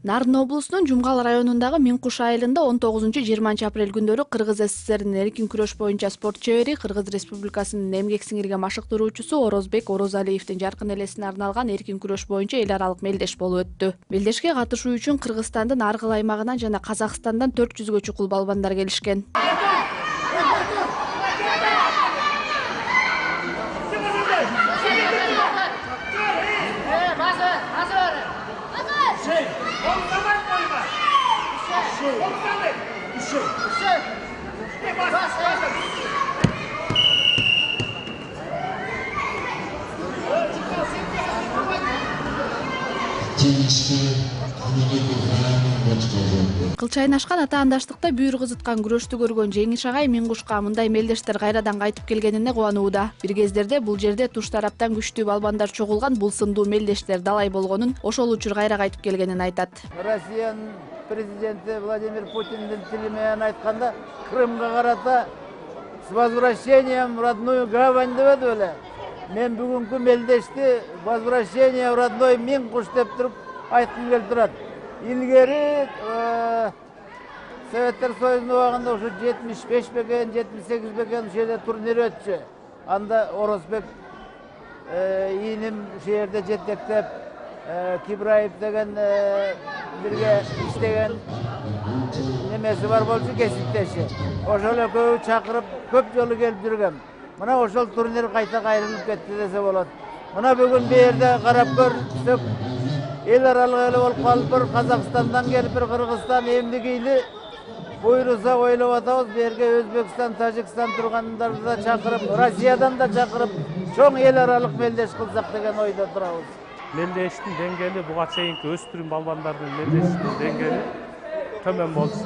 Нарын облусунун Жумгал районундагы Миңкуш айылында 19-20 апрель күндөрү Кыргыз СССРдин эркин күрөш боюнча спорт чебери, Кыргыз Республикасынын эмгек сиңирген машыктыруучусу Орозбек Орозалиевдин жаркын элесине арналган эркин күрөш боюнча эл аралык мелдеш болуп өттү. Мелдешке катышуу үчүн Кыргызстандын ар кыл аймагынан жана Казакстандан 400гө чукул балбандар келишкен. Кылчайнашкан атаандаштыкта бүйүр кызыткан күрөштү көргөн Жеңиш агай Миңкушка мындай мелдештер кайрадан кайтып келгенине кубанууда. Бир кездерде бул жерде туш тараптан күчтүү балбандар чогулган, бул сындуу мелдештер далай болгонун, ошол учур кайра кайтып келгенин айтат. Россиянын президенти Владимир Путиндин тили менен айтканда, Крымга карата с возвращением в родную гавань деп беле. Мен бүгүнкү мелдешти возвращение в родной Миңкуш деп туруп айткым келип турат. Илгери Советтер Союзунун убагында ушу 75 бекен, 78 бекен жерде турнир өтчү. Анда Орозбек ийиним ушул жерде жетектеп, Кибраев деген бирге иштеген немеси бар болчу, кесиптеши. Ошол экөө чакырып көп жолу келип жүргөм. Мына ошол турнир кайта кайрылып кетти десе болот. Мына бүгүн бу жерде карап көрсөк, эл аралык эле болуп калып, Казакстандан келип, Кыргызстан эмдигейли буйруса ойлоп атабыз. Бу жерге Өзбекстан, Тажикстан тургандарды да чакырып, Россиядан да чакырып, чоң эл аралык мелдеш кылсак деген ойдо турабыз. Мелдештин деңгээли буга чейинки өспүрүм балбандардын мелдештин деңгээли төмөн болчу.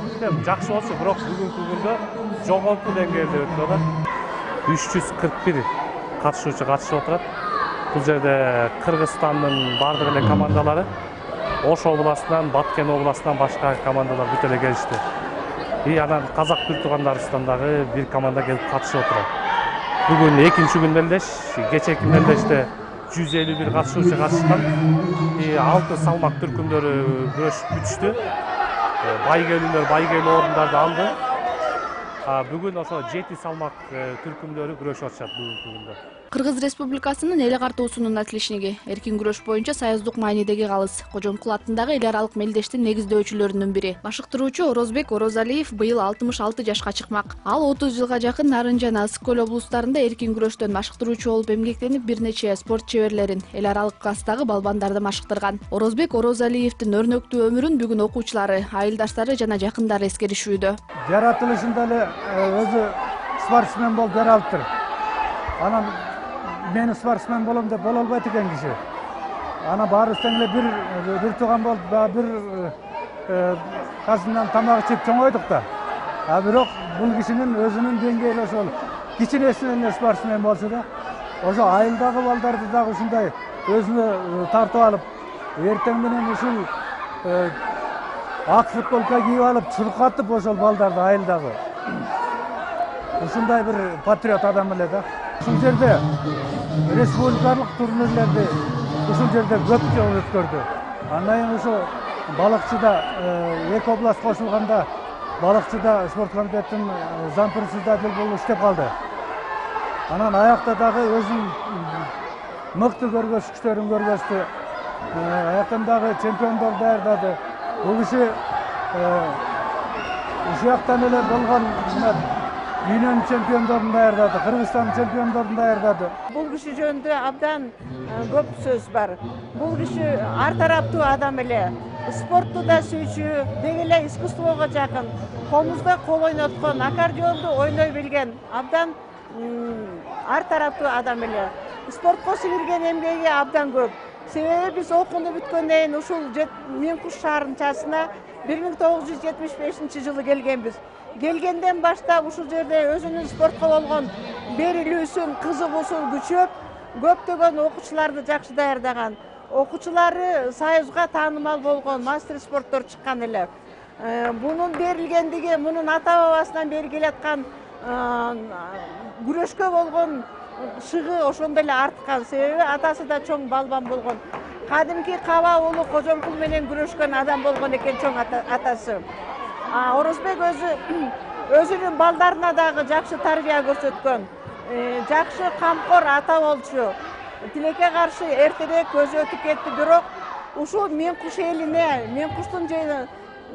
Жакшы болчу, бирок бүгүнкү күндө жогорку деңгээлде өтүп атат. 341 катышуучу катышып отурат. Бул жерде Кыргызстандын бардык эле командалары, Ош областынан, Баткен областынан башка командалар бүт эле келишти. Анан казак бир туугандарыбыздан дагы бир команда келип катышып отурат. Бүгүн экинчи күн мелдеш, кечээки мелдеште 151 катышуучу катышкан. 6 салмак түркүмдөрү күрөшүп бүтүштү. Байгелүүлөр байгелүү орундарды алды. Бүгүн ошо 7 салмак түркүмдөрү күрөшүп атышат бүгүнкү күндө. Кыргыз Республикасынын эл картуусунун отличниги, эркин күрөш боюнча союздук маанидеги калыс, Кожомкул аттындагы эл аралык мелдештин негиздөөчүлөрүнүн бири. Машыктыруучу Орозбек Орозалиев быйыл 66 жашка чыкмак. Ал 30 жылга жакын Нарын жана Ысык көл облустарында эркин күрөштөн машыктыруучу болуп эмгектенип, бир нече спорт чеберлерин, эл аралык класстагы балбандарды машыктырган. Орозбек Орозалиевдин өрнөктүү өмүрүн бүгүн окуучулары, айылдаштары жана жакындары эскеришүүдө. Жаратылышында эле өзү спортсмен болуп жаралыптыр. Анан мен спортсмен болом деп боло албайт экен киши. Ана баарыбыз тең эле бир тууган болуп, бир казынан тамак ичип чоңойдук да. Бирок бул кишинин өзүнүн деңгээли ошол кичинесинен эле спортсмен болчу да. Ошо айылдагы балдарды дагы ушундай өзүнө тартып алып, эртең менен ушул ак футболка кийип алып, чуркатып ошол балдарды айылдагы. Ушундай бир патриот адам эле да. Ушул жерде республикалык турнирлерди ушул жерде көп жолу өткөрдү. Андан кийин ошо балыкчыда 2 област кошулганда балыкчыда спорт комитеттин зампирчисида болуп иштеп калды. Анан аякта дагы өзүнүн мыкты көргөзгүчтөрүн көргөздү. Аяктан дагы чемпиондор даярдады. Бул киши ушул жактан эле болгон Юнион чемпиондорун даярдады, Кыргызстан чемпиондорун даярдады. Бул киши жөнүндө абдан көп сөз бар. Бул киши ар тараптуу адам эле. Спортту да сүйчү, деги эле искусствого жакын, комузда кол ойноткон, аккордеонду ойной билген, абдан ар тараптуу адам эле. Спортко сиңирген эмгеги абдан көп. Себеби биз окууну бүткөндөн кийин ушул Миңкуш шаарынчасына 1975 жылы келгенбиз. Келгенден баштап ушул жерде өзүнүн спортко болгон берилүүсүн, кызыгуусун күчөп, көптөгөн окуучуларды жакшы даярдаган. Окуучулары союзга таанымал болгон мастер спорттор чыккан эле. Бунун берилгендиги, мунун ата-бабасынан бери келаткан күрөшкө болгон шыгы ошондой эле арткан. Себеби атасы да чоң балбан болгон. кадимки Каба уулу Кожомкул менен күрөшкөн адам болгон экен чоң атасы. Орозбек өзүнүн балдарына дагы жакшы тарбия көрсөткөн, жакшы камкор ата болчу. Тилекке каршы эртерээк көзү өтүп кетти, бирок ушул Мен Куш элине, Мен Куштун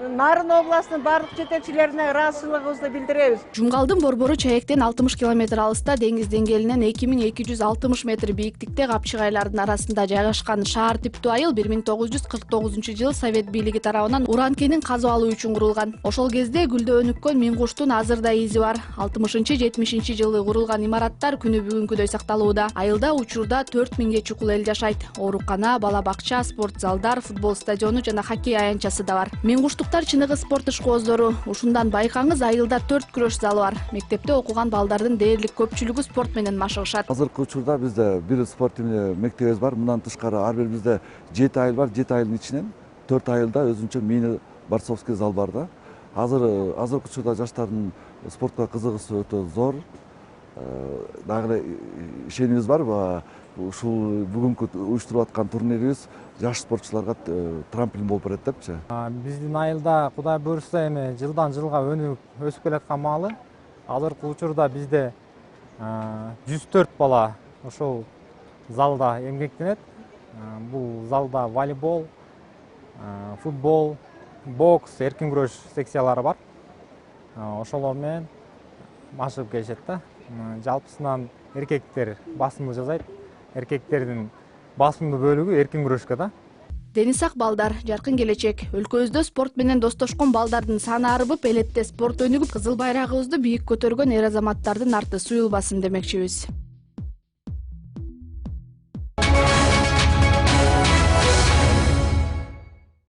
Нарын областынын бардык жетекчилерине ыраазычылыгыбызды билдиребиз. Жумгалдын борбору чаектен 60 км алыста, деңиз деңгээлинен 2260 метр бийиктикте Капчык айлардын арасында жайгашкан шаар типтүү айыл 1949-жылы Совет бийлиги тарабынан уран кенин казып алуу үчүн курулган. Ошол кезде гүлдөө өнүккөн Мен Куштун азыр да изи бар. 60-70 жылы курулган имараттар күнү бүгүнкүдөй сакталууда. Айылда учурда 4000 чукул эл жашайт. Оорукана, бала бакча, спорт залдар, футбол стадиону жана хоккей аянтчасы да бар. Мен Куштуктар чыныгы спорт ишкооздору. Ушундан байкаңыз, айылда 4 күрөш залы бар. Мектепте окуган балдардын дээрлик көпчүлүгү спорт менен машыгышат. Азыркы учурда бизде бир спорт мектебибиз бар. Мындан тышкары ар бир бизде 7 айыл бар. 7 айылдын ичинен 4 айылда өзүнчө мини борцовский зал бар да. Азыркы учурда жаштардын спортко кызыгуусу өтө зор. Дагы ишенимиз бар. Ушул бүгүнкү уюштуруп аткан турнирибиз жаш спортчуларга трамплин болуп берет депчи. Биздин айылда Кудай буйрса эми жылдан жылга өнүп өсүп келаткан маалы. Азыркы учурда бизде 104 бала ошол залда эмгектенет. Бул залда волейбол, футбол, бокс, эркин күрөш секциялары бар. Ошолор менен машыгып келишет да. Жалпысынан эркектер басымды жасайт. Эркектердин басымдуу бөлүгү эркин күрөшкө да. Дени сак балдар, жаркын келечек. Өлкөбүздө спорт менен достошкон балдардын саны арбып, элетте спорт өнүгүп, кызыл байрагыбызды бийик көтөргөн эр азаматтардын арты суюлбасын демекчибиз.